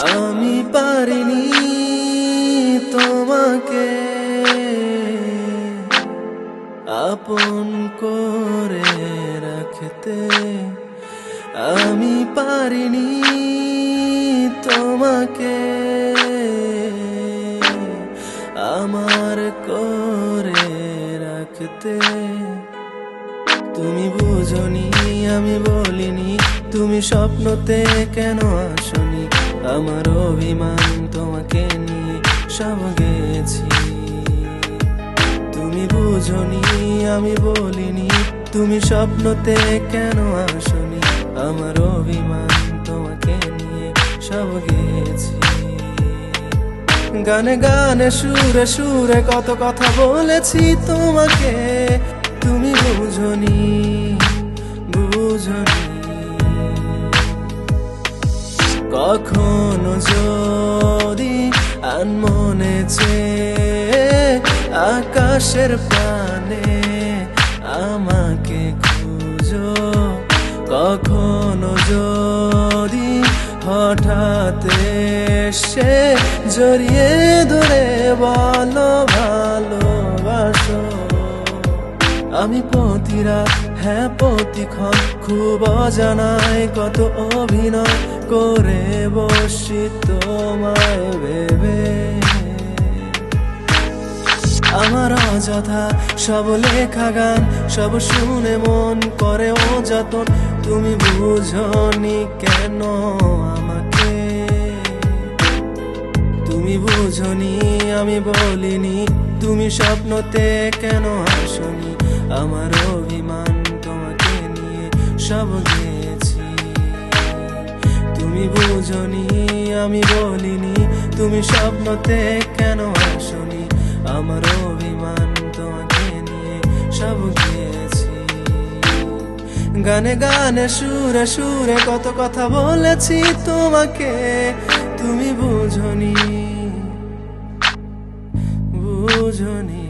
আমি পারিনি তোমাকে আপন করে রাখতে, আমি পারিনি তোমাকে আমার করে রাখতে। তুমি বুঝনি আমি বলিনি, তুমি স্বপ্নতে কেন আসনি, আমার অভিমান তোমাকে নিয়ে সব গেছি। তুমি বুঝনি আমি বলিনি, তুমি স্বপ্নতে কেন আসনি, আমার অভিমান তোমাকে নিয়ে সব গেছি। গানে গানে সুরে সুরে কত কথা বলেছি তোমাকে, তুমি বুঝনি বুঝনি। কখনো যদি আনমনে চেয়ে আকাশের পানে আমাকে খুঁজো, কখনো যদি হঠাৎ এসে জড়িয়ে ধরে বলো ভালোবাসো। আমি প্রতিরা হ্যাঁ প্রতিক্ষণ খুব অজানায় কত অভিনয় করে বসি তোমায় ভেবে। আমার অযথা সব লেখা গান সব শুনে মন করে অযতন, তুমি বুঝনি কেন আমাকে। তুমি বুঝনি আমি বলিনি, তুমি স্বপ্নতে কেন আসনি, আমার অভিমান তোমাকে নিয়ে সব গেছি। তুমি বুঝনি আমি বলিনি, তুমি স্বপ্নতে কেন আসনি, আমার অভিমান তোমাকে নিয়ে সব গেছি। গানে গানে সুরে সুরে কত কথা বলেছি তোমাকে, তুমি বুঝনি বুঝনি।